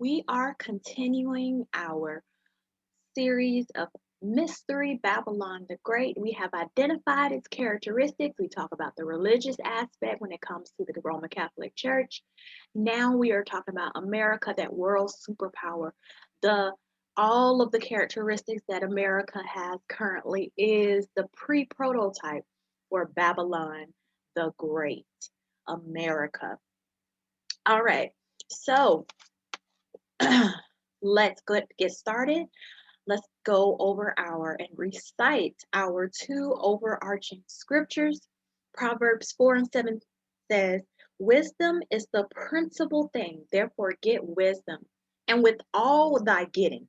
We are continuing our series of Mystery Babylon the Great. We have identified its characteristics. We talk about the religious aspect when it comes to the Roman Catholic Church. Now we are talking about America, that world superpower. The all of the characteristics that America has currently is the pre-prototype for Babylon the Great, America. All right. So let's get started. Let's go over our and recite our two overarching scriptures. Proverbs 4 and 7 says, wisdom is the principal thing, therefore get wisdom. And with all thy getting,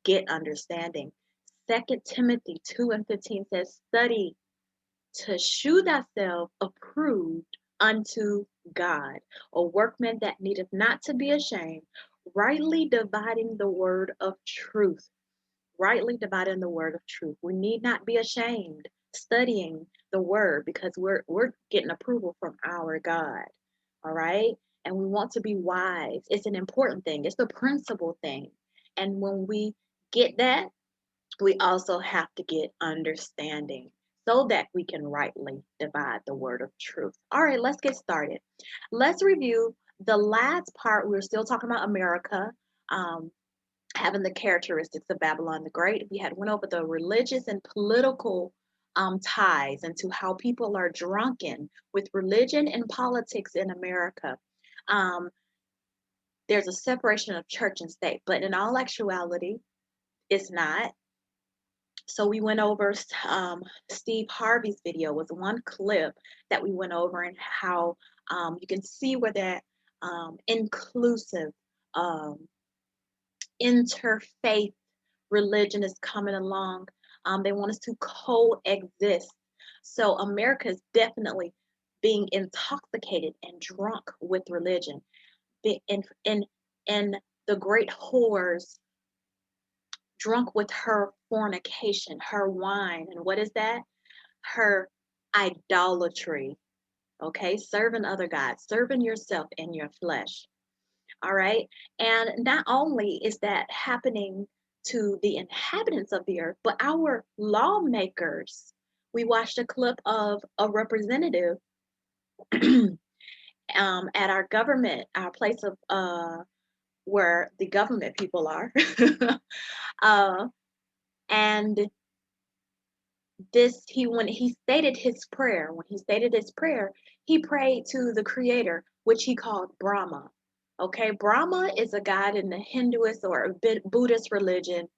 get understanding. 2 Timothy 2 and 15 says, study to shew thyself approved unto God, a workman that needeth not to be ashamed, rightly dividing the word of truth. Rightly dividing the word of truth. We need not be ashamed studying the word because we're getting approval from our God. All right? And we want to be wise. It's an important thing. It's the principal thing. And when we get that, we also have to get understanding so that we can rightly divide the word of truth. All right, let's get started. Let's review the last part. We're still talking about America. Having the characteristics of Babylon the Great. We had went over the religious and political ties into how people are drunken with religion and politics in America. Um, there's a separation of church and state, but in all actuality, it's not. So we went over Steve Harvey's video was one clip that we went over and how you can see where that inclusive um, interfaith religion is coming along. They want us to coexist. So America is definitely being intoxicated and drunk with religion. In the great whores drunk with her fornication, her wine. And what is that? Her idolatry. Okay, serving other gods, serving yourself in your flesh. All right. And not only is that happening to the inhabitants of the earth, but our lawmakers. We watched a clip of a representative at our government, our place of where the government people are. uh, and this he when he stated his prayer, he prayed to the creator, which he called Brahma. Okay, Brahma is a god in the Hinduist or Buddhist religion,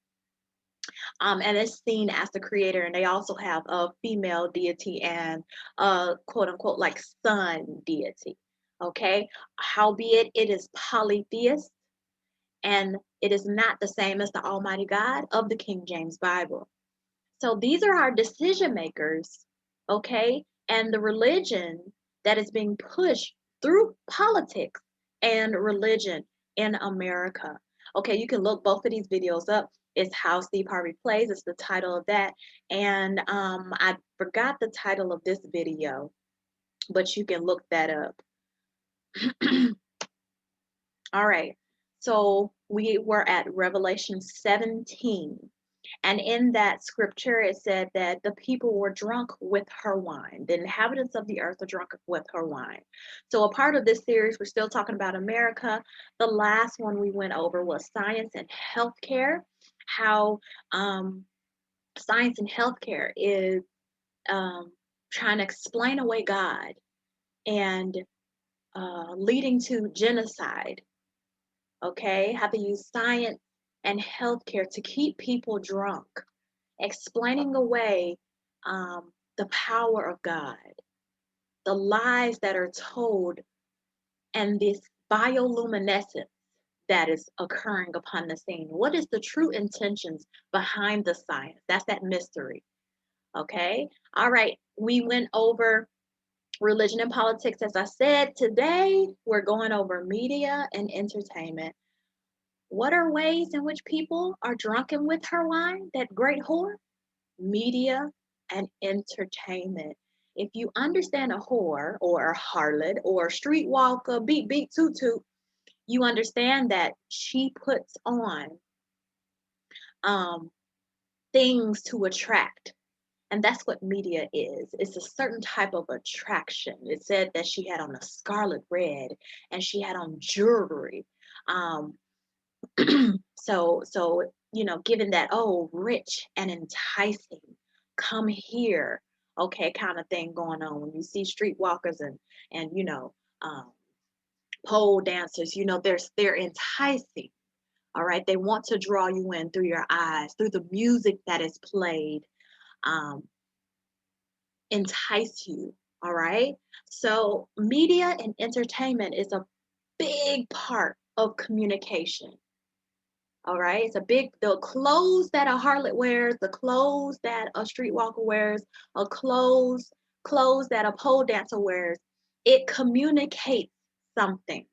and is seen as the creator. And they also have a female deity and quote unquote like sun deity. Okay, howbeit it is polytheist and it is not the same as the Almighty God of the King James Bible. So these are our decision makers, okay? And the religion that is being pushed through politics and religion in America. Okay, you can look both of these videos up. It's How Steve Harvey Plays. It's the title of that. And I forgot the title of this video, but you can look that up. All right. So we were at Revelation 17. And in that scripture, it said that the people were drunk with her wine. The inhabitants of the earth are drunk with her wine. So, a part of this series, we're still talking about America. The last one we went over was science and healthcare, how science and healthcare is trying to explain away God and leading to genocide. Okay, how to use science and healthcare to keep people drunk, explaining away the power of God, the lies that are told, and this bioluminescence that is occurring upon the scene. What is the true intentions behind the science? That's that mystery. Okay. All right. We went over religion and politics. As I said, today we're going over media and entertainment. What are ways in which people are drunken with her wine, that great whore? Media and entertainment. If you understand a whore or a harlot or a streetwalker, beat, beat, toot, toot, You understand that she puts on um, things to attract. And that's what media is. It's a certain type of attraction. It said that she had on a scarlet red and she had on jewelry. Um, so given that, oh, rich and enticing, come here, okay, kind of thing going on. When you see streetwalkers and um, pole dancers, they're enticing. All right, they want to draw you in through your eyes, through the music that is played. Um, entice you. All right. So, media and entertainment is a big part of communication. All right. The clothes that a harlot wears, the clothes that a streetwalker wears, a clothes that a pole dancer wears, it communicates something.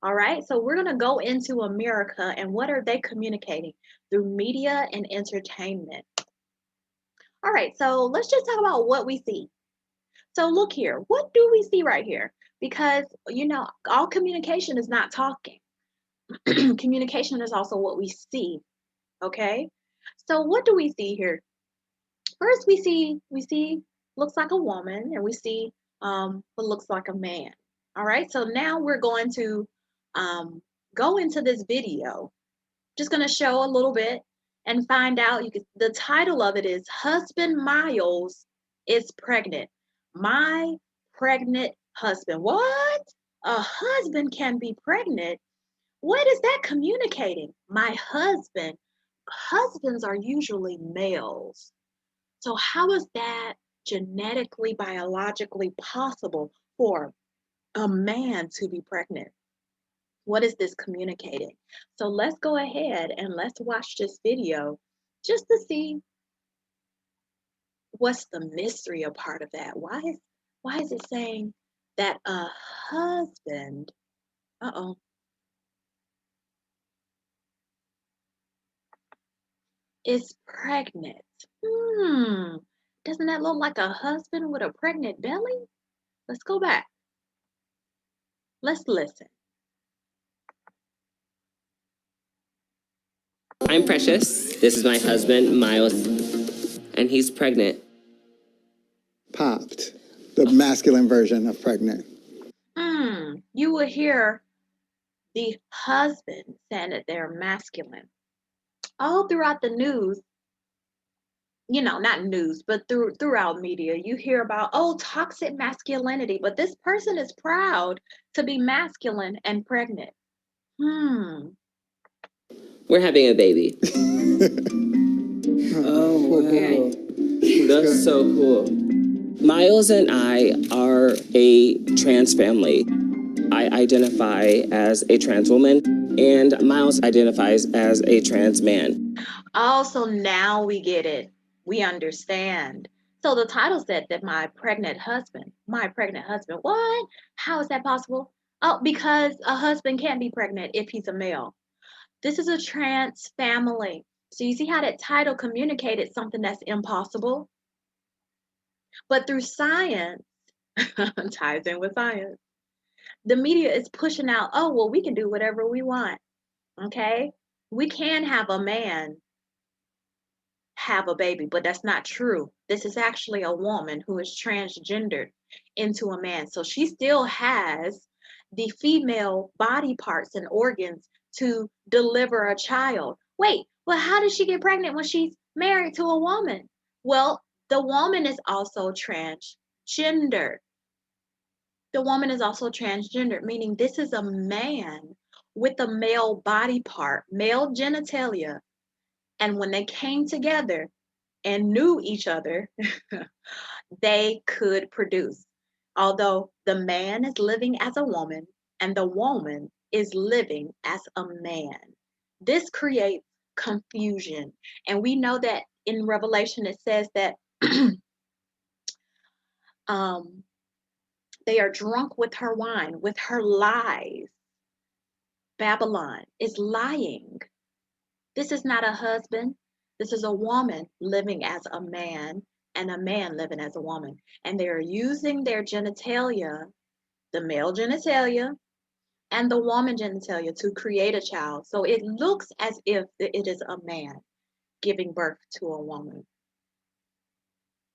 All right. So, we're going to go into America and what are they communicating through media and entertainment? All right. So, let's just talk about what we see. So look here, what do we see right here? Because, all communication is not talking. Communication is also what we see, okay? So what do we see here? First we see looks like a woman and we see what looks like a man. All right? So now we're going to go into this video. Just going to show a little bit and find out. The title of it is Husband Miles is Pregnant. My pregnant husband. What? A husband can be pregnant? What is that communicating? My husband. Husbands are usually males. So how is that genetically, biologically possible for a man to be pregnant? What is this communicating? So let's go ahead and let's watch this video just to see what's the mystery a part of that. Why is it saying that a husband, uh-oh, is pregnant? Hmm. Doesn't that look like a husband with a pregnant belly? Let's go back. Let's listen. I'm Precious. This is my husband, Miles, and he's pregnant. Popped, the masculine version of pregnant. You will hear the husband saying that they're masculine. All throughout the news, not news, but throughout media, you hear about, oh, toxic masculinity, but this person is proud to be masculine and pregnant. We're having a baby. Oh, okay. That's so cool. Miles and I are a trans family. I identify as a trans woman, and Miles identifies as a trans man. Oh, so now we get it. We understand. So the title said that my pregnant husband, what? How is that possible? Oh, because a husband can't be pregnant if he's a male. This is a trans family. So you see how that title communicated something that's impossible? But through science, ties in with science, the media is pushing out, oh, well, we can do whatever we want. Okay? We can have a man have a baby, but that's not true. This is actually a woman who is transgendered into a man. So she still has the female body parts and organs to deliver a child. Wait, well, how did she get pregnant when she's married to a woman? Well, the woman is also transgender. The woman is also transgender, meaning this is a man with a male body part, male genitalia. And when they came together and knew each other, they could produce. Although the man is living as a woman and the woman is living as a man. This creates confusion. And we know that in Revelation it says that they are drunk with her wine, with her lies. Babylon is lying. This is not a husband. This is a woman living as a man and a man living as a woman. And they are using their genitalia, the male genitalia, and the woman genitalia to create a child. So it looks as if it is a man giving birth to a woman.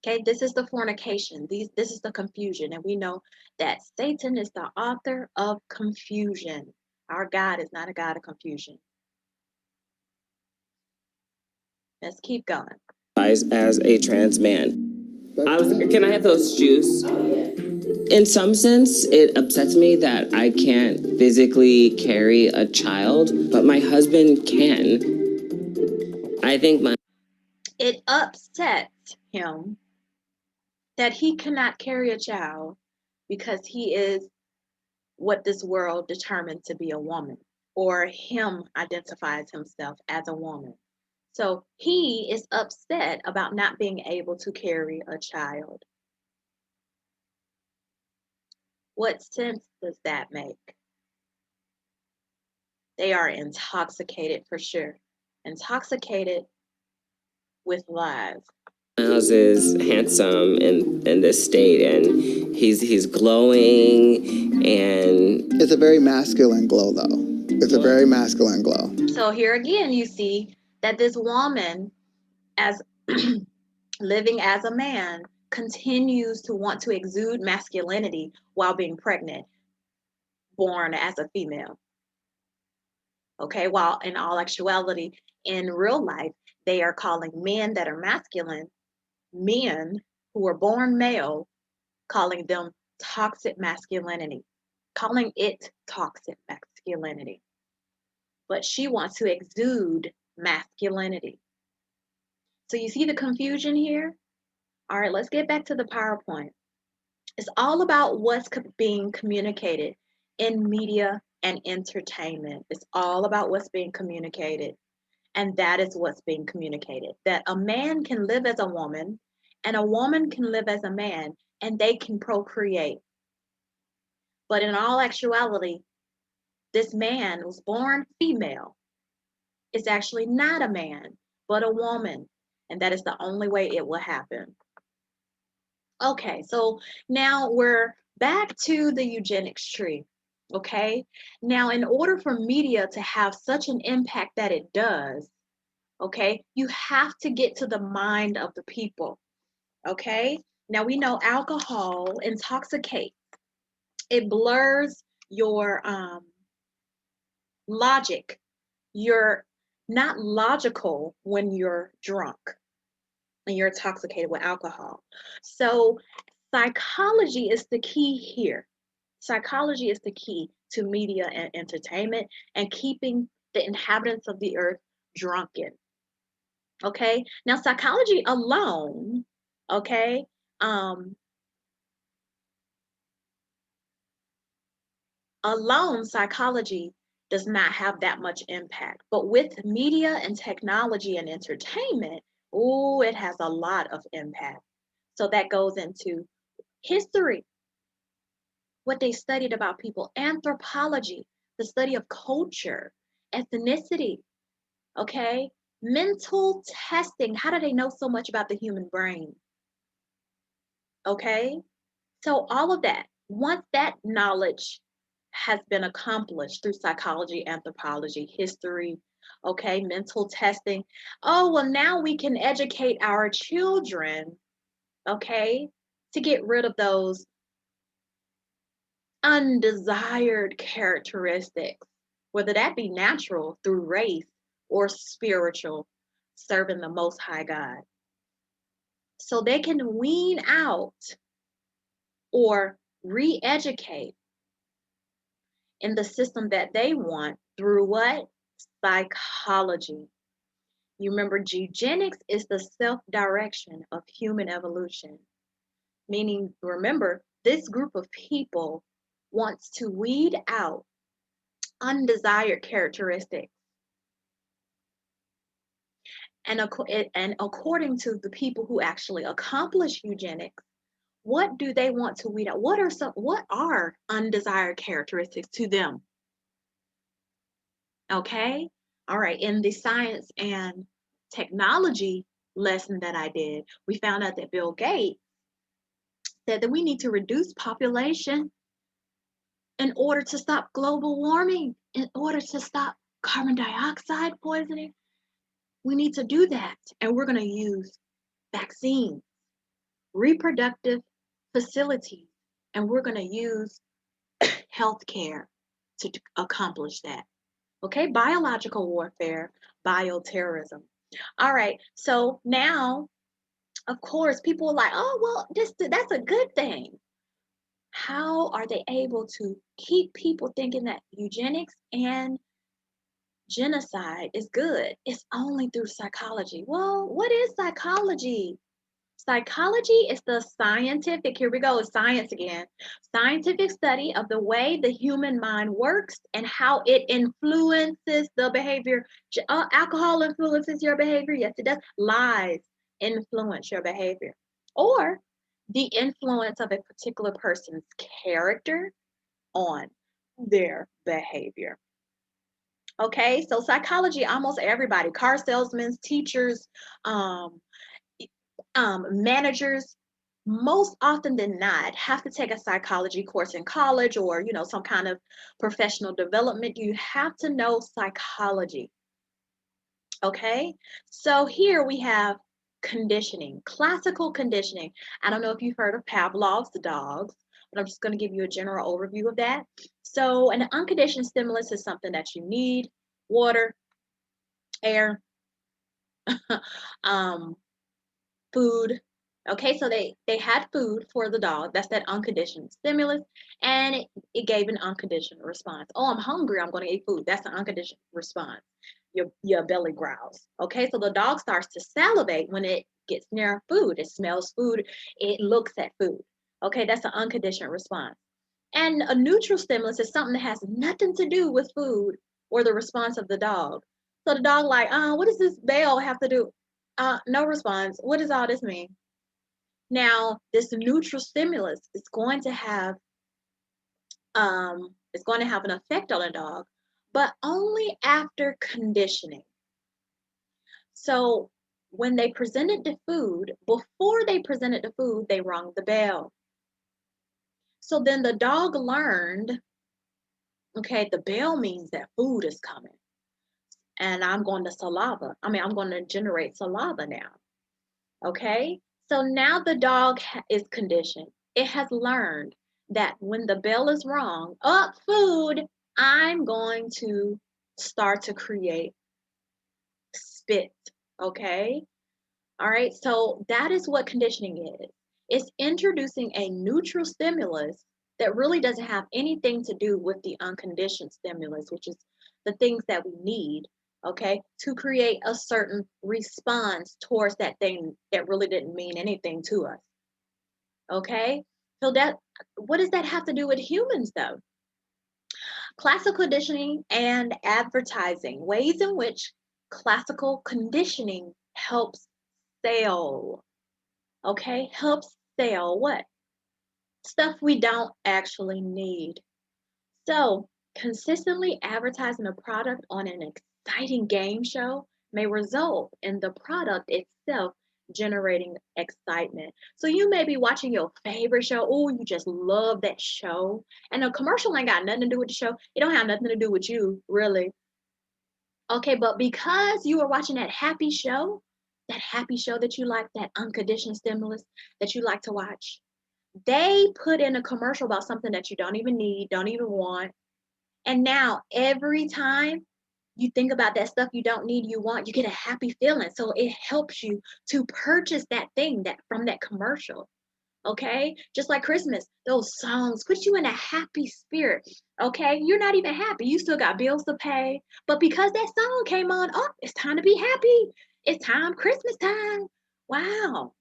Okay, this is the fornication. This is the confusion. And we know that Satan is the author of confusion. Our God is not a God of confusion. Let's keep going. As a trans man. Can I have those shoes? In some sense, it upsets me that I can't physically carry a child, but my husband can. I think It upsets him that he cannot carry a child because he is what this world determined to be a woman, or him identifies himself as a woman. So he is upset about not being able to carry a child. What sense does that make? They are intoxicated for sure. Intoxicated with lies. Miles is handsome in this state, and he's glowing, and It's a very masculine glow, though. It's a very masculine glow. So here again, you see that this woman, as living as a man, continues to want to exude masculinity while being pregnant, born as a female. Okay, while in all actuality, in real life, they are calling men that are masculine, men who are born male, calling them toxic masculinity, calling it toxic masculinity. But she wants to exude masculinity. So you see the confusion here? All right, let's get back to the PowerPoint. It's all about what's being communicated in media and entertainment. It's all about what's being communicated. And that is what's being communicated. That a man can live as a woman and a woman can live as a man and they can procreate. But in all actuality, this man was born female. It's actually not a man, but a woman. And that is the only way it will happen. Okay, so now we're back to the eugenics tree. Okay, now in order for media to have such an impact that it does, okay, you have to get to the mind of the people. Okay, now we know alcohol intoxicates, it blurs your logic. You're not logical when you're drunk and you're intoxicated with alcohol. So psychology is the key here. Psychology is the key to media and entertainment and keeping the inhabitants of the earth drunken. Okay, now psychology alone, okay, alone psychology does not have that much impact. But with media and technology and entertainment, oh, it has a lot of impact. So that goes into history, what they studied about people, anthropology, the study of culture, ethnicity, okay? Mental testing, how do they know so much about the human brain? Okay? So all of that, once that knowledge has been accomplished through psychology, anthropology, history, okay, mental testing, oh, well, now we can educate our children, okay, to get rid of those undesired characteristics, whether that be natural through race or spiritual, serving the Most High God. So they can wean out or re educate in the system that they want through what? Psychology. You remember, eugenics is the self direction of human evolution, meaning, remember, this group of people wants to weed out undesired characteristics. And according to the people who actually accomplish eugenics, what do they want to weed out? What are undesired characteristics to them? Okay. All right. In the science and technology lesson that I did, we found out that Bill Gates said that we need to reduce population in order to stop global warming, in order to stop carbon dioxide poisoning. We need to do that. And we're going to use vaccines, reproductive facilities, and we're going to use healthcare to accomplish that. Okay, biological warfare, bioterrorism. All right, so now, of course, people are like, oh, well, that's a good thing. How are they able to keep people thinking that eugenics and genocide is good? It's only through psychology. Well, what is psychology? Psychology is the scientific, here we go, science again, scientific study of the way the human mind works and how it influences the behavior. Alcohol influences your behavior. Yes, it does. Lies influence your behavior. Or the influence of a particular person's character on their behavior. Okay, so psychology, almost everybody, car salesmen, teachers, um, managers, most often than not, have to take a psychology course in college or some kind of professional development. You have to know psychology. Okay, so here we have conditioning, classical conditioning. I don't know if you've heard of Pavlov's dogs, but I'm just going to give you a general overview of that. So an unconditioned stimulus is something that you need: water, air, um, food. Okay, so they had food for the dog. That's that unconditioned stimulus, and it gave an unconditional response. Oh, I'm hungry. I'm going to eat food. That's an unconditional response. Your belly growls. Okay, so the dog starts to salivate when it gets near food. It smells food. It looks at food. Okay, that's an unconditioned response. And a neutral stimulus is something that has nothing to do with food or the response of the dog. So the dog like, what does this bell have to do? No response. What does all this mean? Now, this neutral stimulus is going to have an effect on a dog, but only after conditioning. So when they presented the food, before they presented the food, they rung the bell. So then the dog learned, okay, the bell means that food is coming. And I'm going to generate saliva now. Okay, so now the dog is conditioned. It has learned that when the bell is rung, up food, I'm going to start to create spit. Okay, all right, so that is what conditioning is. It's introducing a neutral stimulus that really doesn't have anything to do with the unconditioned stimulus, which is the things that we need, okay, to create a certain response towards that thing that really didn't mean anything to us. Okay, so what does that have to do with humans though? Classical conditioning and advertising, ways in which classical conditioning helps sell. Okay, helps sell what? Stuff we don't actually need. So, consistently advertising a product on an exciting game show may result in the product itself generating excitement. So, you may be watching your favorite show. Oh, you just love that show. And the commercial ain't got nothing to do with the show. It don't have nothing to do with you, really. Okay, but because you are watching that happy show that you like, that unconditioned stimulus that you like to watch, they put in a commercial about something that you don't even need, don't even want. And now every time you think about that stuff you don't need, you want, you get a happy feeling. So it helps you to purchase that thing that from that commercial. Okay? Just like Christmas, those songs put you in a happy spirit. Okay? You're not even happy. You still got bills to pay. But because that song came on, oh, it's time to be happy. It's time, Christmas time. Wow.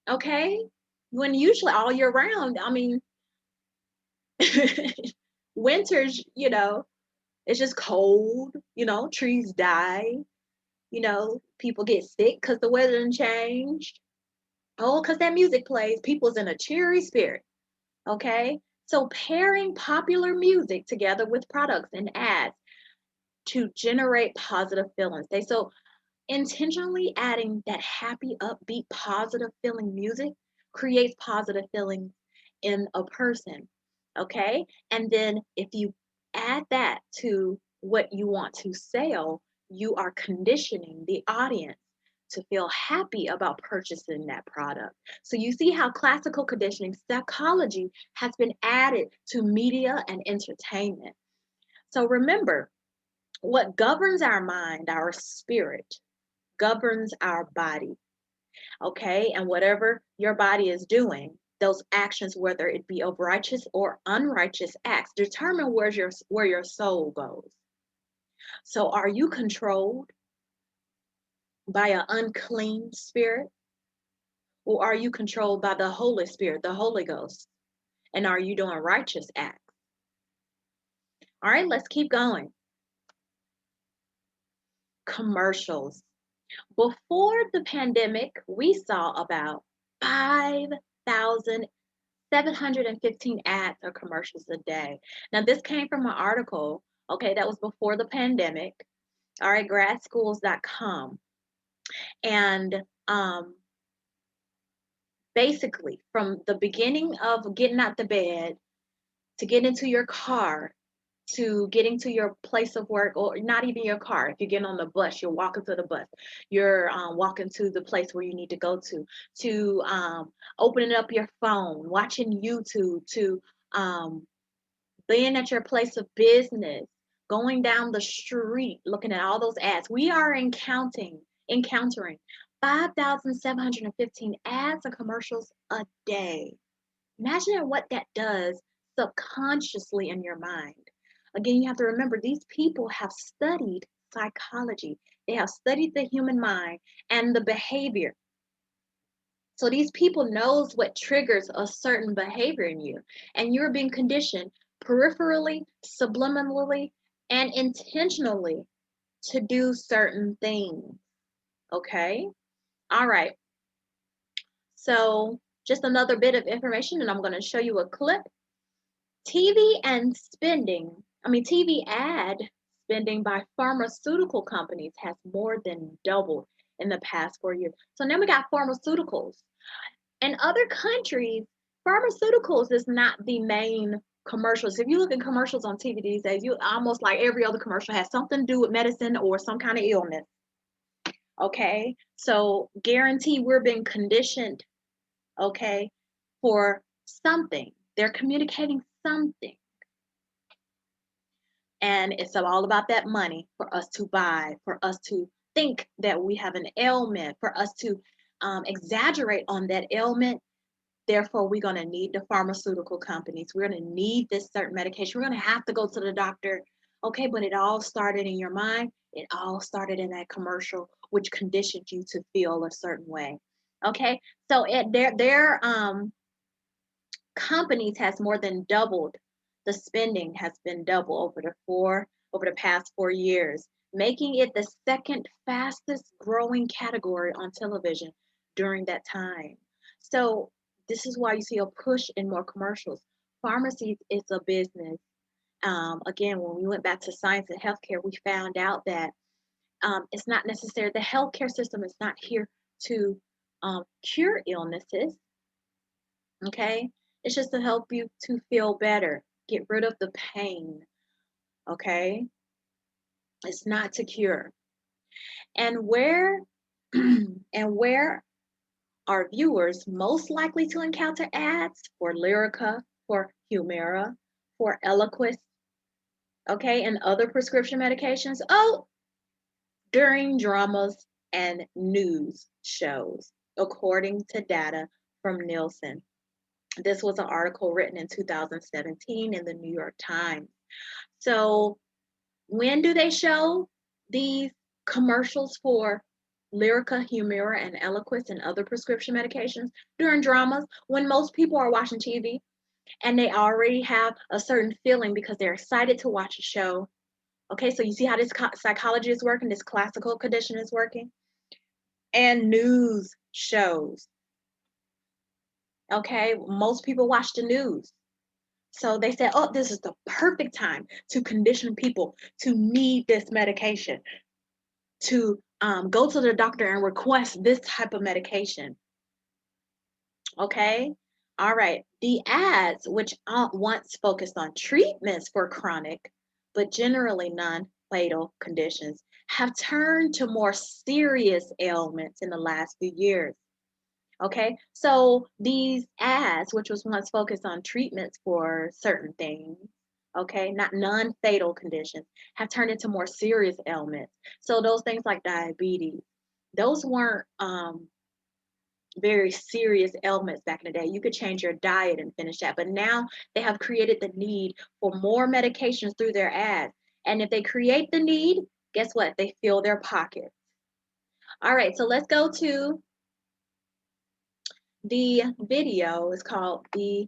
Okay? When usually all year round, winters, it's just cold, trees die, people get sick because the weather done changed. Oh, because that music plays, people's in a cheery spirit. Okay. So pairing popular music together with products and ads to generate positive feelings. So intentionally adding that happy, upbeat, positive feeling music creates positive feelings in a person. Okay. And then if you add that to what you want to sell, you are conditioning the audience to feel happy about purchasing that product. So you see how classical conditioning psychology has been added to media and entertainment. So remember, what governs our mind, our spirit, governs our body. Okay. And whatever your body is doing, those actions, whether it be of righteous or unrighteous acts, determine where your soul goes. So are you controlled by an unclean spirit, or are you controlled by the Holy Spirit, the Holy Ghost? And are you doing righteous acts? All right, let's keep going. Commercials. Before the pandemic, we saw about 5,715 ads or commercials a day. Now, this came from an article, okay, that was before the pandemic. All right, gradschools.com. And basically, from the beginning of getting out the bed to get into your car to getting to your place of work, or not even your car. If you get on the bus, you're walking to the bus, you're walking to the place where you need to go to opening up your phone, watching YouTube, to um, being at your place of business, going down the street, looking at all those ads. We are encountering 5,715 ads or commercials a day. Imagine what that does subconsciously in your mind. Again, you have to remember these people have studied psychology. They have studied the human mind and the behavior. So these people knows what triggers a certain behavior in you, and you're being conditioned peripherally, subliminally, and intentionally to do certain things. Okay? All right. So just another bit of information, and I'm going to show you a clip. TV ad spending by pharmaceutical companies has more than doubled in the past 4 years. So now we got pharmaceuticals. In other countries, pharmaceuticals is not the main commercials. If you look at commercials on TV these days, you almost like every other commercial has something to do with medicine or some kind of illness. Okay, so guarantee we're being conditioned, okay, for something. They're communicating something. And it's all about that money for us to buy, for us to think that we have an ailment, for us to exaggerate on that ailment. Therefore, we're going to need the pharmaceutical companies. We're going to need this certain medication. We're going to have to go to the doctor. Okay, but it all started in your mind. It all started in that commercial, which conditioned you to feel a certain way. Okay, so their companies has more than doubled. The spending has been double over the past 4 years, making it the second fastest growing category on television during that time. So this is why you see a push in more commercials. Pharmacies is a business. Again, when we went back to science and healthcare, we found out that it's not necessary. The healthcare system is not here to cure illnesses. Okay, it's just to help you to feel better, get rid of the pain. Okay, it's not to cure. And where and where are viewers most likely to encounter ads for Lyrica, for Humira, for Eliquis, okay, and other prescription medications? Oh, during dramas and news shows, according to data from Nielsen. This was an article written in 2017 in the New York Times. So when do they show these commercials for Lyrica, Humira, and Eliquis and other prescription medications? During dramas, when most people are watching TV and they already have a certain feeling because they're excited to watch a show. Okay, so you see how this psychology is working, this classical condition is working? And news shows. Okay, most people watch the news. So they said, oh, this is the perfect time to condition people to need this medication, to go to the doctor and request this type of medication. Okay. All right. The ads, which once focused on treatments for chronic, but generally non-fatal conditions, have turned to more serious ailments in the last few years. Okay, so these ads, which was once focused on treatments for certain things, okay, not non-fatal conditions, have turned into more serious ailments. So those things like diabetes, those weren't very serious ailments back in the day. You could change your diet and finish that. But now they have created the need for more medications through their ads. And if they create the need, guess what? They fill their pockets. All right, so let's go to the video. It's called The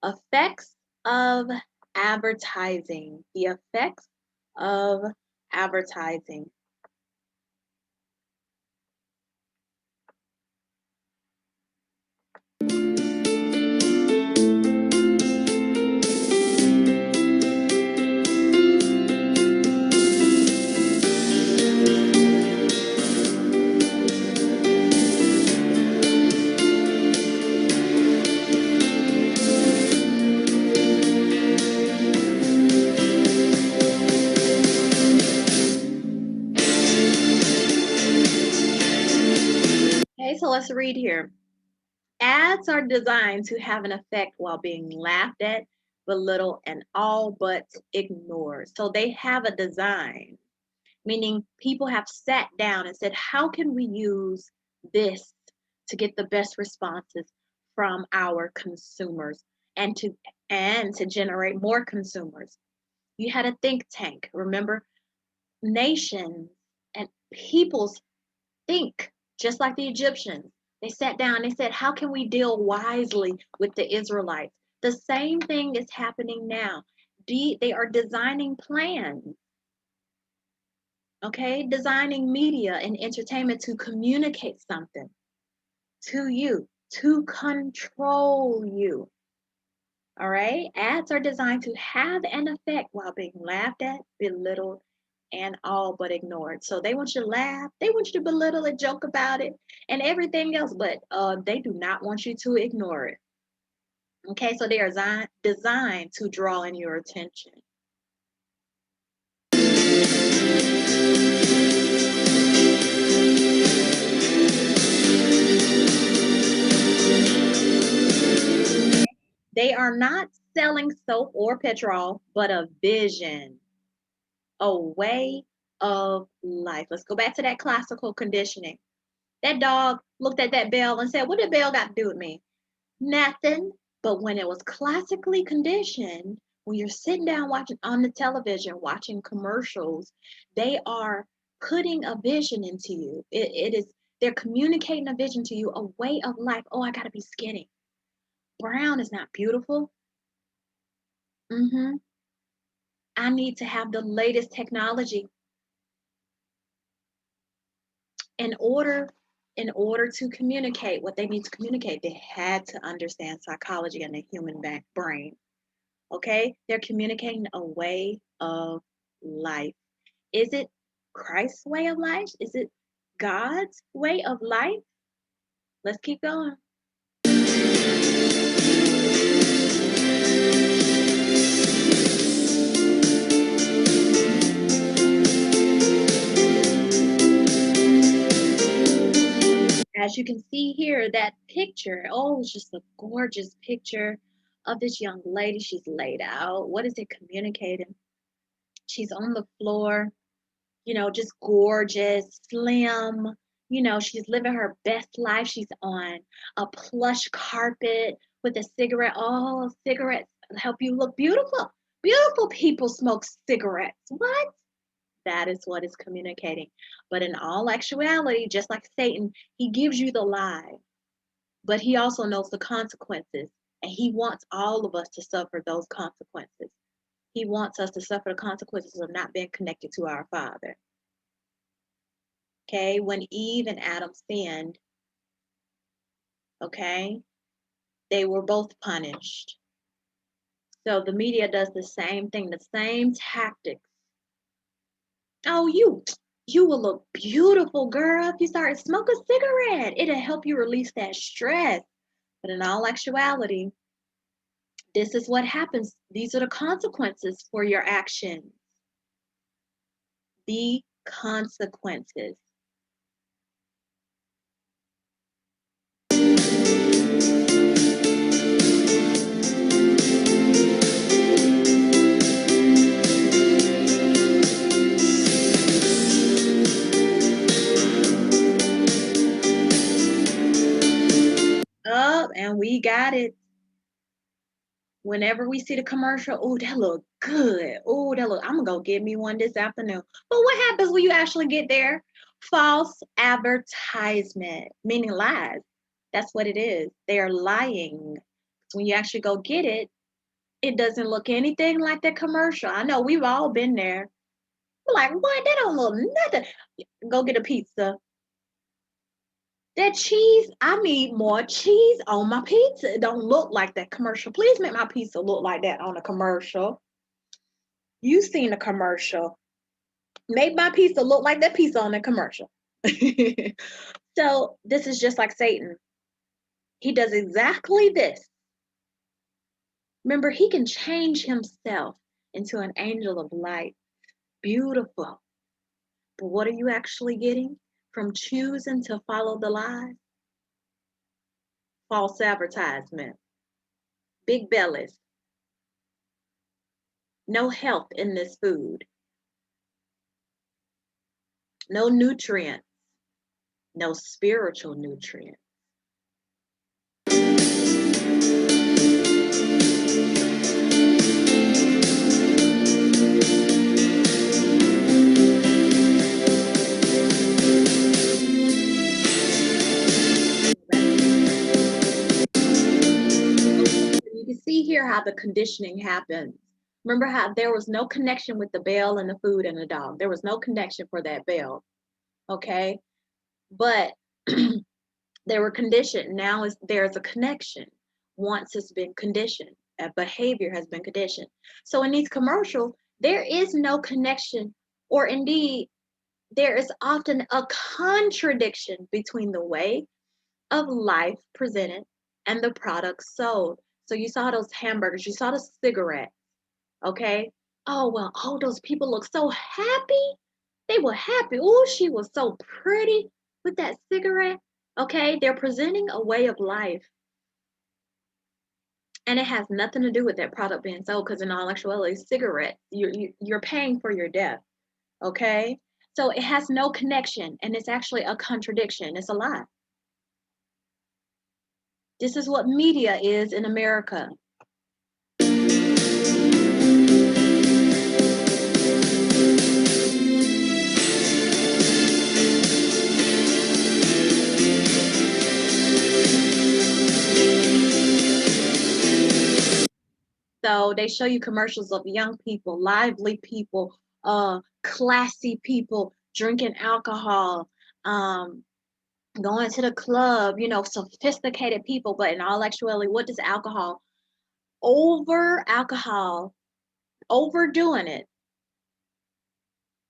Effects of Advertising. The Effects of Advertising. Okay, so let's read here. Ads are designed to have an effect while being laughed at, belittled, and all but ignored. So they have a design, meaning people have sat down and said, how can we use this to get the best responses from our consumers and to generate more consumers? You had a think tank. Remember, nations and peoples think just like the Egyptians. They sat down, they said, how can we deal wisely with the Israelites? The same thing is happening now. They are designing plans, okay? Designing media and entertainment to communicate something to you, to control you. All right? Ads are designed to have an effect while being laughed at, belittled, and all but ignored. So they want you to laugh, they want you to belittle it, joke about it, and everything else, but they do not want you to ignore it. Okay, so they are designed to draw in your attention. They are not selling soap or petrol, but a vision, a way of life. Let's go back to that classical conditioning. That dog looked at that bell and said, what did bell got to do with me? Nothing. But when it was classically conditioned, when you're sitting down watching on the television, watching commercials, they are putting a vision into you. It is, they're communicating a vision to you, a way of life. Oh, I got to be skinny. Brown is not beautiful. I need to have the latest technology in order to communicate what they need to communicate. They had to understand psychology and the human brain. Okay, they're communicating a way of life. Is it Christ's way of life? Is it God's way of life? Let's keep going. As you can see here, that picture, oh, it's just a gorgeous picture of this young lady. She's laid out. What is it communicating? She's on the floor, just gorgeous, slim. She's living her best life. She's on a plush carpet with a cigarette. Oh, cigarettes help you look beautiful. Beautiful people smoke cigarettes. What? That is what is communicating. But in all actuality, just like Satan, he gives you the lie, but he also knows the consequences. And he wants all of us to suffer those consequences. He wants us to suffer the consequences of not being connected to our Father. Okay, when Eve and Adam sinned, okay, they were both punished. So the media does the same thing, the same tactics. Oh, you will look beautiful, girl, if you start smoking a cigarette. It'll help you release that stress. But in all actuality, this is what happens. These are the consequences for your actions. The consequences. Up, and we got it. Whenever we see the commercial, oh, that look good. Oh, that look, I'm gonna go get me one this afternoon. But what happens when you actually get there? False advertisement, meaning lies. That's what it is. They're lying. So when you actually go get it, it doesn't look anything like that commercial. I know we've all been there. We're like, what? That don't look nothing. Go get a pizza. That cheese, I need more cheese on my pizza. It don't look like that commercial. Please make my pizza look like that on a commercial. You seen a commercial. Make my pizza look like that pizza on the commercial. So this is just like Satan. He does exactly this. Remember, he can change himself into an angel of light. Beautiful. But what are you actually getting from choosing to follow the lies? False advertisement. Big bellies. No health in this food. No nutrients. No spiritual nutrients. You can see here how the conditioning happens. Remember how there was no connection with the bell and the food and the dog. There was no connection for that bell. Okay. But they were conditioned. Now there's a connection. Once it's been conditioned. A behavior has been conditioned. So in these commercials, there is no connection, or indeed, there is often a contradiction between the way of life presented and the products sold. So you saw those hamburgers, you saw the cigarettes, okay? Oh, well, all those people look so happy. They were happy. Oh, she was so pretty with that cigarette. Okay, they're presenting a way of life. And it has nothing to do with that product being sold, because in all actuality, cigarettes, you're paying for your death. Okay? So it has no connection, and it's actually a contradiction. It's a lie. This is what media is in America. So they show you commercials of young people, lively people, classy people drinking alcohol, going to the club, sophisticated people. But in all actuality, what does alcohol, overdoing it,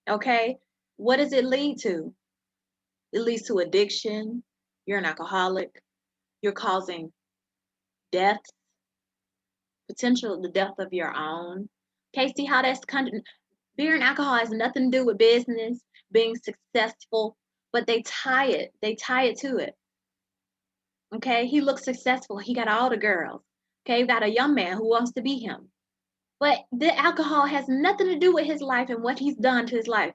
okay? What does it lead to? It leads to addiction. You're an alcoholic. You're causing death, potential the death of your own. Okay, see how that's beer and alcohol has nothing to do with business, being successful, but they tie it to it. Okay, he looks successful. He got all the girls. Okay, you got a young man who wants to be him. But the alcohol has nothing to do with his life and what he's done to his life,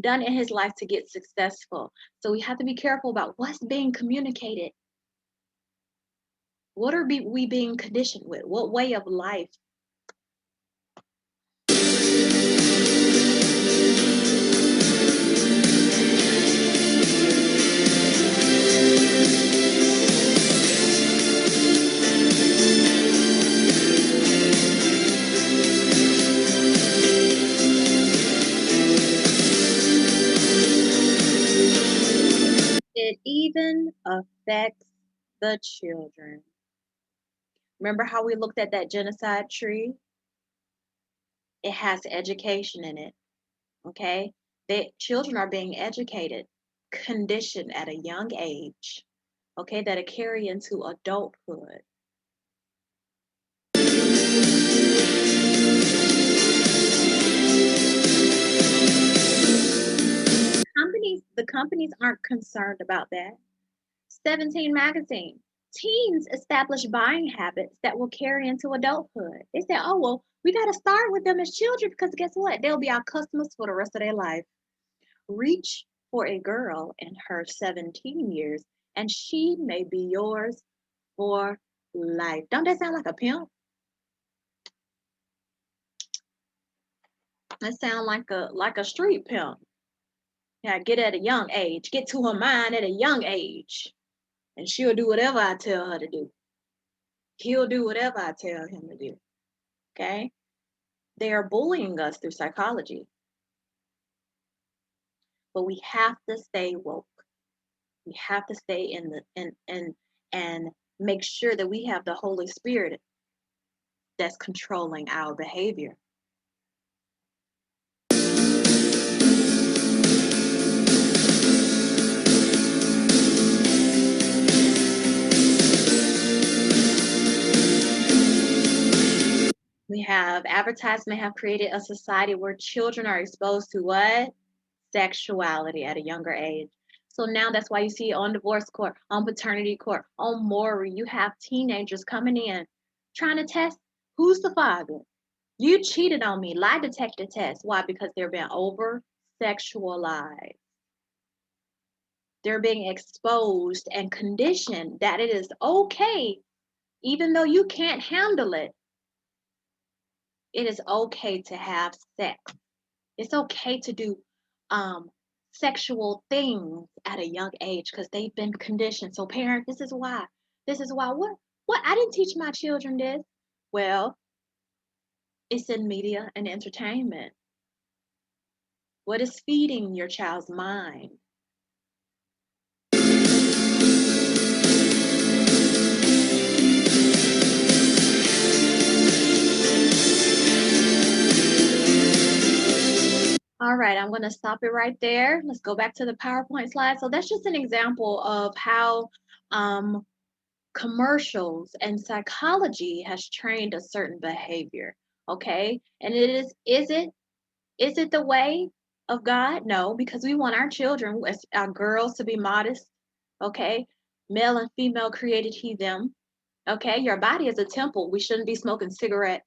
done in his life to get successful. So we have to be careful about what's being communicated. What are we being conditioned with? What way of life? It even affects the children. Remember how we looked at that genocide tree? It has education in it. Okay? Children are being educated, conditioned at a young age. okay, that'll carry into adulthood. The companies aren't concerned about that. 17 magazine. Teens establish buying habits that will carry into adulthood. They say, oh, well, we got to start with them as children because guess what? They'll be our customers for the rest of their life. Reach for a girl in her 17 years and she may be yours for life. Don't that sound like a pimp? That sound like a street pimp. Yeah, get at a young age. Get to her mind at a young age. And she'll do whatever I tell her to do. He'll do whatever I tell him to do. Okay? They are bullying us through psychology. But we have to stay woke. We have to stay in the and make sure that we have the Holy Spirit that's controlling our behavior. We have advertisement have created a society where children are exposed to what? Sexuality at a younger age. So now that's why you see on divorce court, on paternity court, on Maury, you have teenagers coming in trying to test who's the father. You cheated on me, lie detector test. Why? Because they're being over sexualized. They're being exposed and conditioned that it is okay, even though you can't handle it. It is okay to have sex. It's okay to do sexual things at a young age because they've been conditioned. So parents, this is why. What? I didn't teach my children this. Well, it's in media and entertainment. What is feeding your child's mind? All right, I'm going to stop it right there. Let's go back to the PowerPoint slide. So that's just an example of how commercials and psychology has trained a certain behavior. Okay, and is it the way of God? No, because we want our children, our girls, to be modest. Okay, male and female created He them. Okay, your body is a temple. We shouldn't be smoking cigarettes.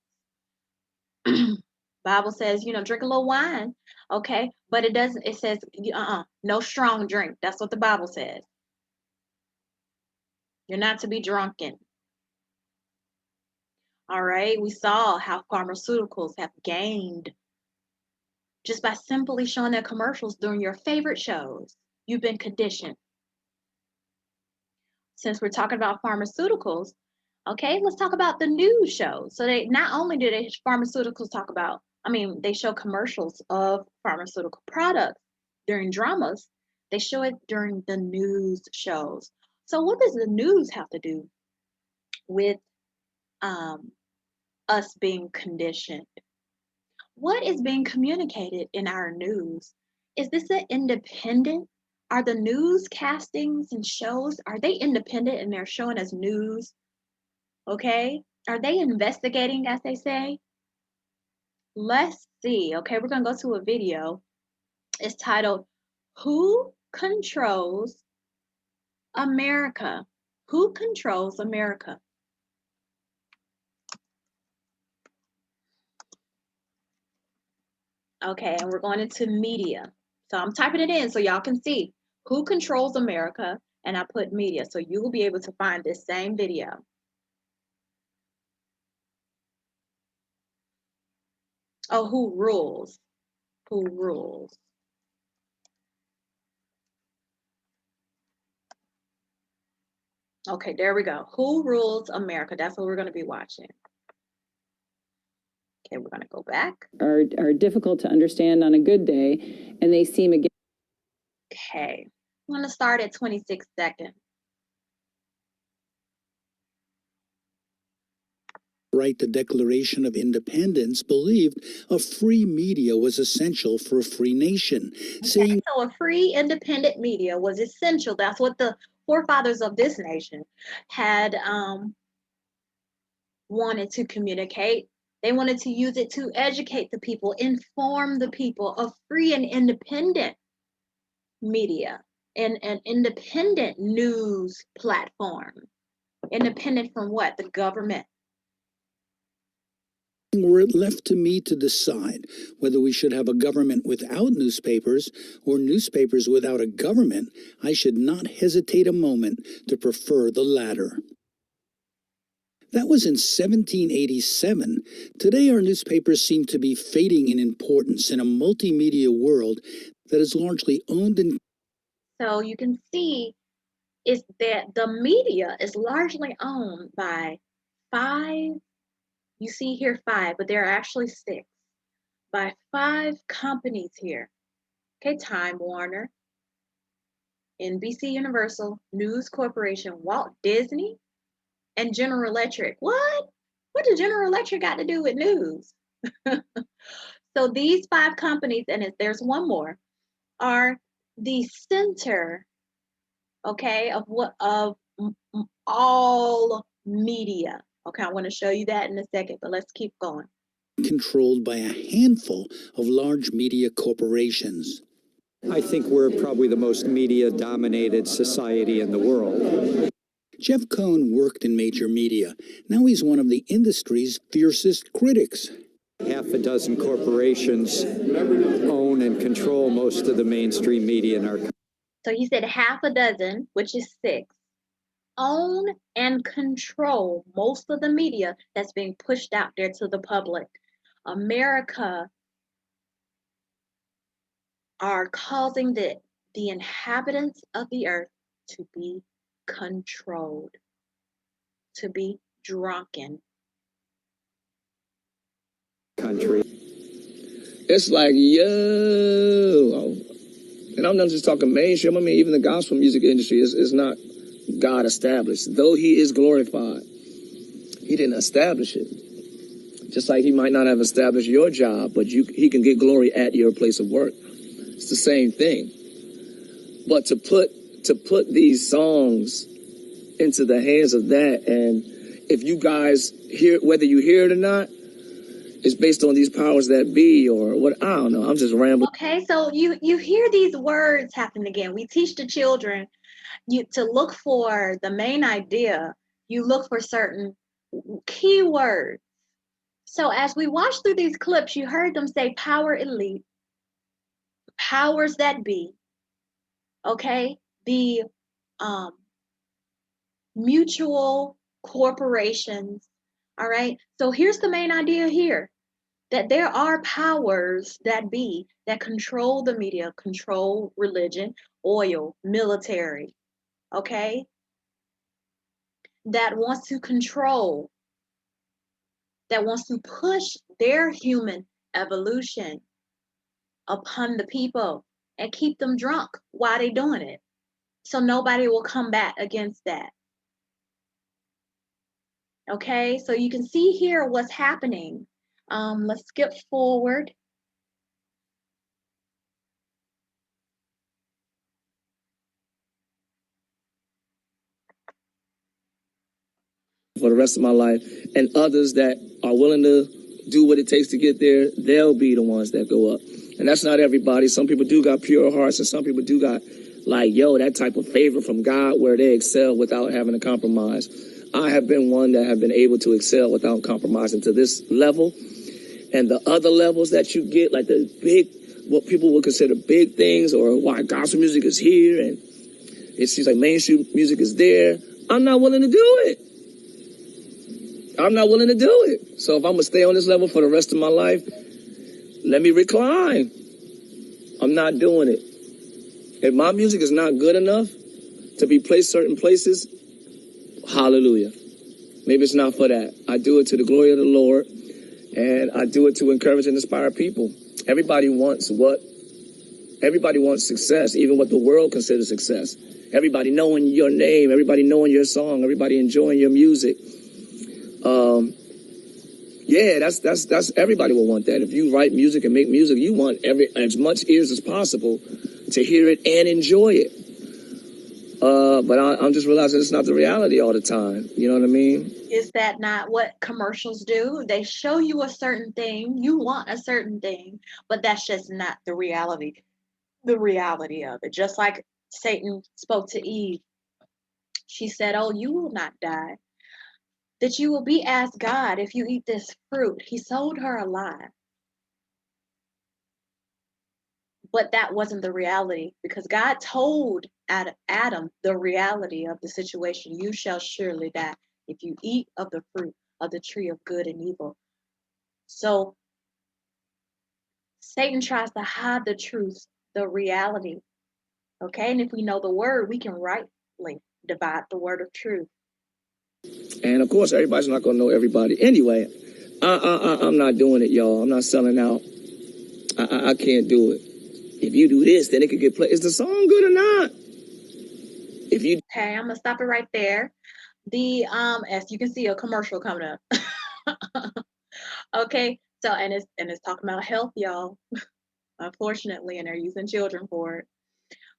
Bible says, drink a little wine, okay? But it doesn't, it says, no strong drink. That's what the Bible says. You're not to be drunken. All right, we saw how pharmaceuticals have gained just by simply showing their commercials during your favorite shows. You've been conditioned. Since we're talking about pharmaceuticals, okay, let's talk about the news shows. So they not only do they pharmaceuticals talk about, they show commercials of pharmaceutical products during dramas. They show it during the news shows. So what does the news have to do with us being conditioned? What is being communicated in our news? Is this an independent? Are the news castings and shows, are they independent and they're showing us news? Okay, are they investigating, as they say? Let's see. Okay, we're going to go to a video. It's titled, Who Controls America? Who Controls America? Okay, and we're going into media. So I'm typing it in so y'all can see who controls America, and I put media. So you will be able to find this same video. Oh, who rules? Who rules? Okay, there we go. Who rules America? That's what we're going to be watching. Okay, we're going to go back. Are difficult to understand on a good day, and they seem again. Okay, I'm going to start at 26 seconds. Write the Declaration of Independence believed a free media was essential for a free nation, saying so a free independent media was essential. That's what the forefathers of this nation had wanted to communicate. They wanted to use it to educate the people, inform the people of free and independent media and an independent news platform. Independent from what? The government. Were it left to me to decide whether we should have a government without newspapers or newspapers without a government, I should not hesitate a moment to prefer the latter. That was in 1787. Today, our newspapers seem to be fading in importance in a multimedia world that is largely owned and... So you can see is that the media is largely owned by 5, you see here 5, but there are actually 6, by 5 companies here. Okay, Time Warner, NBC Universal, News Corporation, Walt Disney, and General Electric. What? What does General Electric got to do with news? So these 5 companies, and there's one more, are the center, okay, of all media. Okay, I want to show you that in a second, but let's keep going. Controlled by a handful of large media corporations. I think we're probably the most media-dominated society in the world. Jeff Cohn worked in major media. Now he's one of the industry's fiercest critics. Half a dozen corporations own and control most of the mainstream media in our country. So he said half a dozen, which is 6, own and control most of the media that's being pushed out there to the public. America are causing the inhabitants of the earth to be controlled, to be drunken. Country. It's like, yo, and I'm not just talking mainstream. I mean, even the gospel music industry is not God established. Though he is glorified, he didn't establish it. Just like he might not have established your job, but he can get glory at your place of work. It's the same thing. But to put these songs into the hands of that, and if you guys hear, whether you hear it or not, it's based on these powers that be, or what, I don't know. I'm just rambling. Okay, so you hear these words happen again. We teach the children to look for the main idea. You look for certain keywords. So as we watch through these clips, you heard them say power elite, powers that be, okay? The mutual corporations, all right? So here's the main idea here, that there are powers that be that control the media, control religion, oil, military, okay? That wants to control, that wants to push their human evolution upon the people and keep them drunk while they're doing it. So nobody will come back against that. Okay, so you can see here what's happening. Let's skip forward. For the rest of my life, and others that are willing to do what it takes to get there, they'll be the ones that go up. And that's not everybody. Some people do got pure hearts, and some people do got, like, that type of favor from God where they excel without having to compromise. I have been one that have been able to excel without compromising to this level. And the other levels that you get, like the big, what people would consider big things, or why gospel music is here and it seems like mainstream music is there, I'm not willing to do it. I'm not willing to do it. So if I'm going to stay on this level for the rest of my life, let me recline. I'm not doing it. If my music is not good enough to be placed certain places, hallelujah. Maybe it's not for that. I do it to the glory of the Lord, and I do it to encourage and inspire people. Everybody wants success, even what the world considers success. Everybody knowing your name, everybody knowing your song, everybody enjoying your music. Yeah, that's everybody will want that. If you write music and make music, you want as much ears as possible to hear it and enjoy it. But I'm just realizing it's not the reality all the time. You know what I mean? Is that not what commercials do? They show you a certain thing, you want a certain thing, but that's just not the reality of it. Just like Satan spoke to Eve. She said, "Oh, you will not die. That you will be as God if you eat this fruit." He sold her a lie. But that wasn't the reality, because God told Adam the reality of the situation. You shall surely die if you eat of the fruit of the tree of good and evil. So Satan tries to hide the truth, the reality. Okay, and if we know the word, we can rightly divide the word of truth. And of course, everybody's not going to know everybody. Anyway, I'm not doing it, y'all. I'm not selling out. I can't do it. If you do this, then it could get played. Is the song good or not? If you Okay, I'm gonna stop it right there. The as you can see, a commercial coming up. Okay, so and it's talking about health, y'all. Unfortunately, and they're using children for it.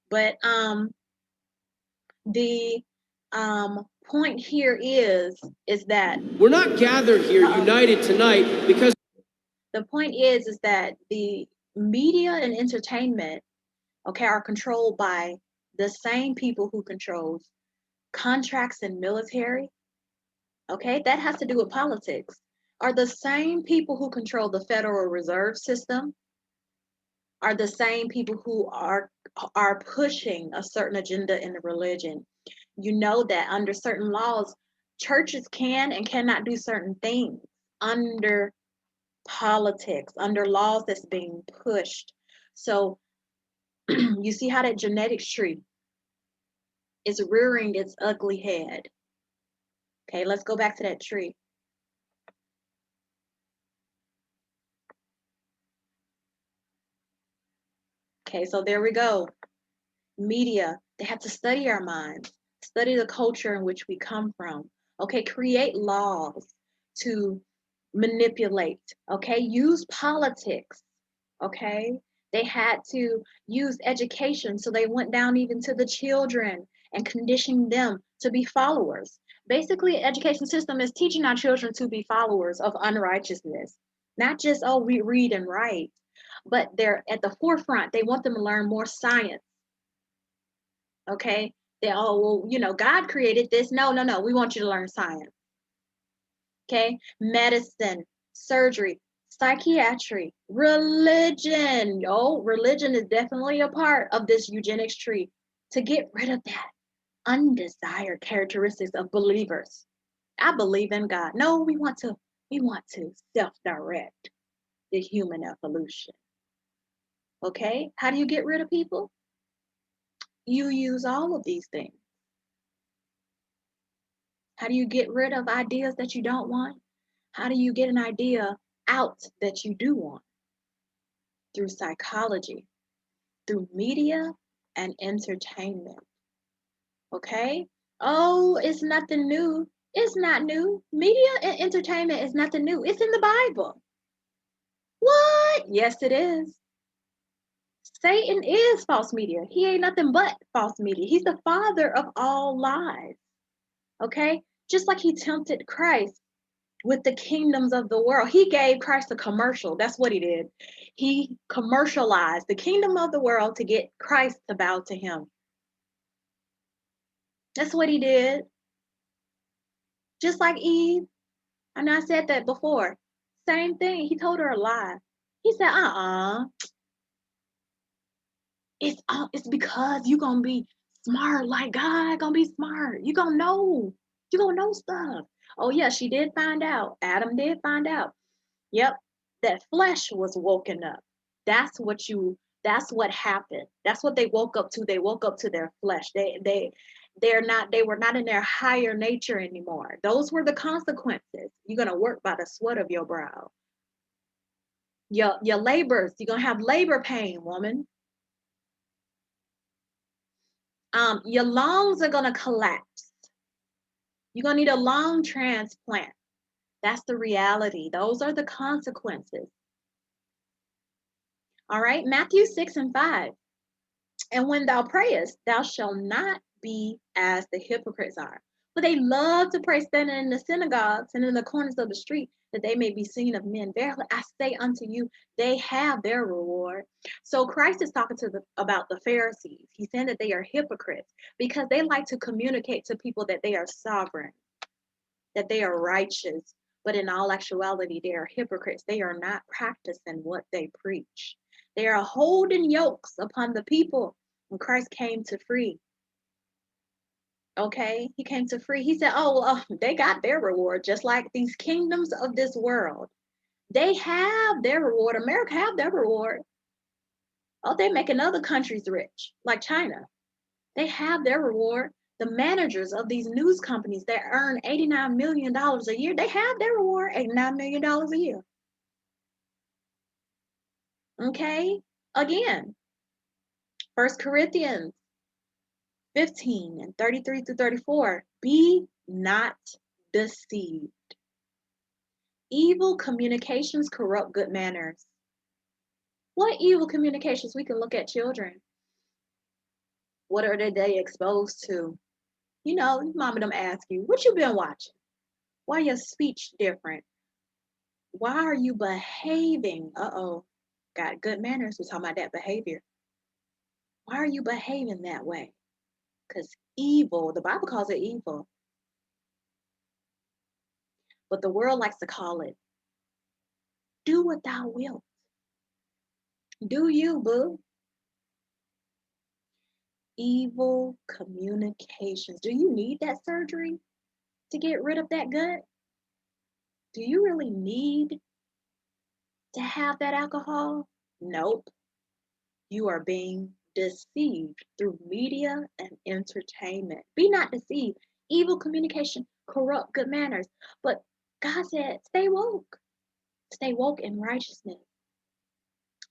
But the point here is that we're not gathered here united tonight because the point is that the media and entertainment, okay, are controlled by the same people who controls contracts in military. Okay, that has to do with politics. Are the same people who control the Federal Reserve System, are the same people who are pushing a certain agenda in the religion. You know that under certain laws, churches can and cannot do certain things under politics, under laws that's being pushed. So you see how that genetics tree is rearing its ugly head. Okay, let's go back to that tree. Okay, so there we go. Media, they have to study our minds, study the culture in which we come from. Okay, create laws to manipulate. Okay, use politics. Okay, they had to use education, so they went down even to the children and conditioning them to be followers. Basically, the education system is teaching our children to be followers of unrighteousness, not just, oh, we read and write, but they're at the forefront. They want them to learn more science. Okay, they, oh, well, God created this. No, we want you to learn science. Okay, medicine, surgery, psychiatry, religion. Religion is definitely a part of this eugenics tree to get rid of that undesired characteristics of believers. I believe in God. No, we want to self-direct the human evolution. Okay, how do you get rid of people? You use all of these things. How do you get rid of ideas that you don't want? How do you get an idea out that you do want? Through psychology, through media and entertainment. Okay? Oh, it's nothing new. It's not new. Media and entertainment is nothing new. It's in the Bible. What? Yes, it is. Satan is false media. He ain't nothing but false media. He's the father of all lies. Okay? Just like he tempted Christ with the kingdoms of the world. He gave Christ a commercial. That's what he did. He commercialized the kingdom of the world to get Christ to bow to him. That's what he did. Just like Eve. I know I said that before. Same thing. He told her a lie. He said, it's because you're going to be smart like God, going to be smart. You're going to know. You're going to know stuff. Oh, yeah, she did find out. Adam did find out. Yep, that flesh was woken up. That's what happened. That's what they woke up to. They woke up to their flesh. They were not in their higher nature anymore. Those were the consequences. You're gonna work by the sweat of your brow. Your labors, you're gonna have labor pain, woman. Your lungs are gonna collapse. You're gonna need a lung transplant. That's the reality. Those are the consequences. All right, Matthew 6:5. And when thou prayest, thou shalt not be as the hypocrites are. For they love to pray standing in the synagogues and in the corners of the street, that they may be seen of men. Verily I say unto you, they have their reward. So Christ is talking about the Pharisees. He's saying that they are hypocrites because they like to communicate to people that they are sovereign, that they are righteous, but in all actuality, they are hypocrites. They are not practicing what they preach. They are holding yokes upon the people when Christ came to free. Okay, he came to free. He said, oh, well, they got their reward, just like these kingdoms of this world. They have their reward. America have their reward. Oh, they're making other countries rich, like China. They have their reward. The managers of these news companies that earn $89 million a year, they have their reward, $89 million a year. Okay, again, 1 Corinthians 15 and 33 through 34, be not deceived. Evil communications corrupt good manners. What evil communications? We can look at children. What are they exposed to? You know, mom and them ask you, what you been watching? Why your speech different? Why are you behaving? Uh-oh, got good manners. We're talking about that behavior. Why are you behaving that way? Because evil, the Bible calls it evil. But the world likes to call it, do what thou wilt. Do you, boo? Evil communications. Do you need that surgery to get rid of that gut? Do you really need to have that alcohol? Nope. You are being deceived through media and entertainment. Be not deceived. Evil communication corrupt good manners. But God said, stay woke. Stay woke in righteousness.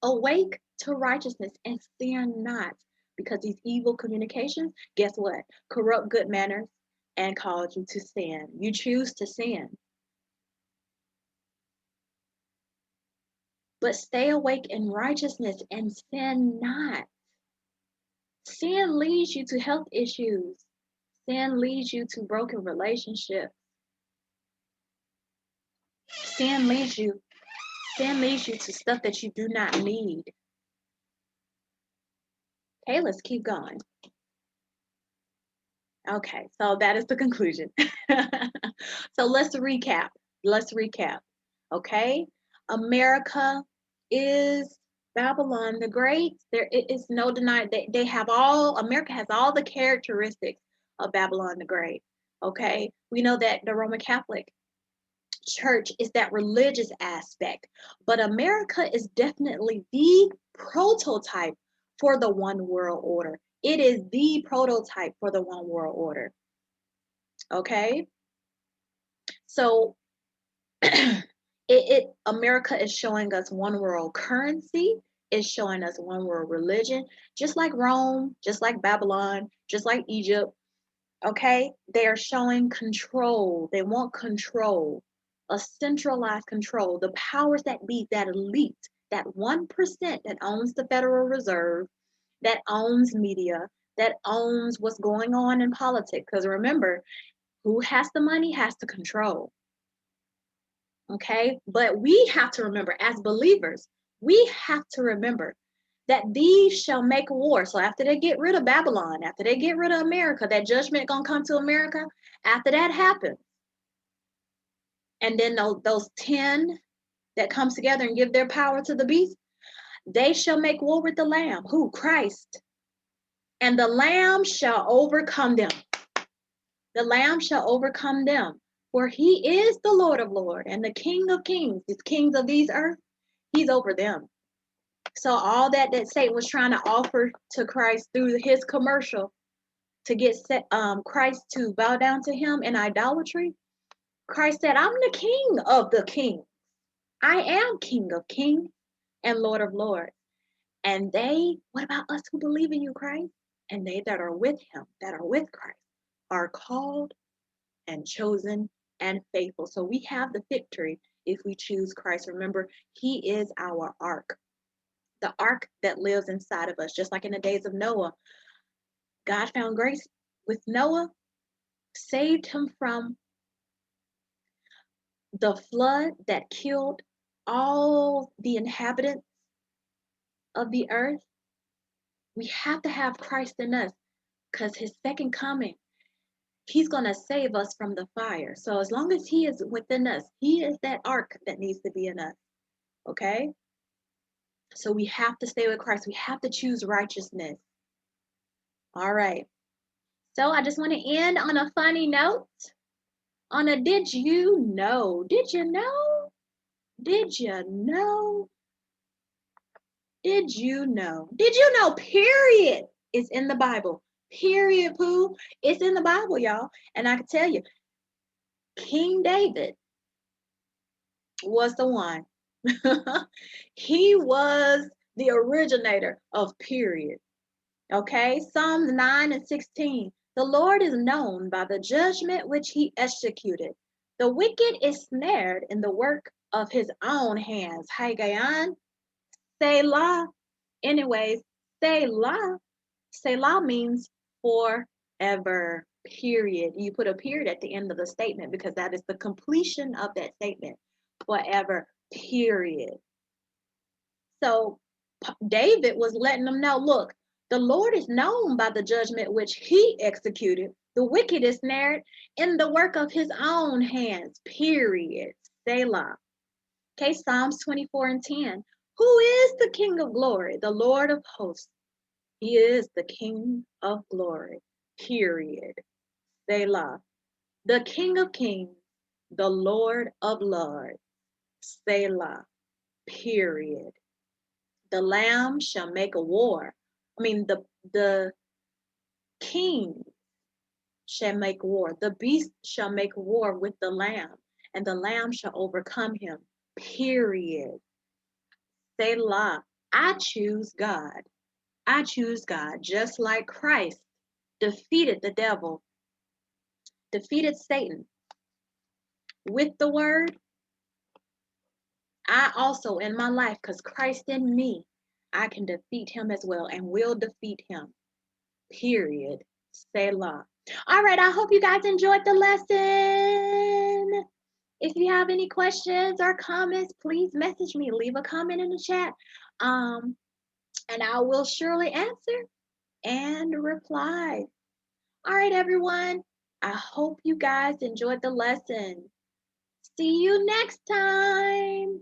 Awake to righteousness and sin not. Because these evil communications, guess what? Corrupt good manners and cause you to sin. You choose to sin. But stay awake in righteousness and sin not. Sin leads you to health issues. Sin leads you to broken relationships. Sin leads you to stuff that you do not need. Okay, let's keep going. Okay, so that is the conclusion. So let's recap. Okay, America is Babylon the Great. There is no denying they have America has all the characteristics of Babylon the Great. Okay, we know that the Roman Catholic Church is that religious aspect, but America is definitely the prototype for the one world order. It is the prototype for the one world order. Okay, so America is showing us one world currency, is showing us one world religion, just like Rome, just like Babylon, just like Egypt. Okay, they are showing control. They want control, a centralized control. The powers that be, that elite, that 1% that owns the Federal Reserve, that owns media, that owns what's going on in politics. Because remember, who has the money has to control. Okay, but we have to remember, as believers, we have to remember that these shall make war. So after they get rid of Babylon, after they get rid of America, that judgment gonna come to America. After that happens, and then those 10 that comes together and give their power to the beast, they shall make war with the Lamb. Who? Christ. And the Lamb shall overcome them. The Lamb shall overcome them. For he is the Lord of Lords and the King of Kings. These kings of these earth, he's over them. So all that Satan was trying to offer to Christ through his commercial to get Christ to bow down to him in idolatry, Christ said, I'm the King of the kings. I am King of kings and Lord of lords. And what about us who believe in you, Christ? And they that are with him, that are with Christ, are called and chosen and faithful. So we have the victory if we choose Christ. Remember, he is our ark. The ark that lives inside of us, just like in the days of Noah. God found grace with Noah, saved him from the flood that killed all the inhabitants of the earth. We have to have Christ in us because his second coming, he's going to save us from the fire. So as long as he is within us, he is that ark that needs to be in us. Okay? So we have to stay with Christ. We have to choose righteousness. All right. So I just want to end on a funny note. On a did you know? Did you know? Did you know? Did you know? Did you know? Period is in the Bible. Period, poo. It's in the Bible, y'all. And I can tell you, King David was the one. He was the originator of period. Okay, Psalms 9 and 16. The Lord is known by the judgment which he executed. The wicked is snared in the work of his own hands. Haggayon, Selah. Anyways, Selah. Selah means forever, period. You put a period at the end of the statement because that is the completion of that statement. Forever, period. So David was letting them know, look, the Lord is known by the judgment which he executed. The wicked is snared in the work of his own hands, period. Selah. Okay, Psalms 24 and 10. Who is the King of glory? The Lord of hosts. He is the King of glory, period. Selah. The King of kings, the Lord of lords. Selah, period. The lamb shall make a war. The king shall make war. The beast shall make war with the lamb, and the lamb shall overcome him. Period. Selah. I choose God. I choose God, just like Christ defeated the devil, defeated Satan with the word. I also, in my life, because Christ in me, I can defeat him as well and will defeat him. Period. Selah. All right, I hope you guys enjoyed the lesson. If you have any questions or comments, please message me. Leave a comment in the chat. And I will surely answer and reply. All right, everyone. I hope you guys enjoyed the lesson. See you next time.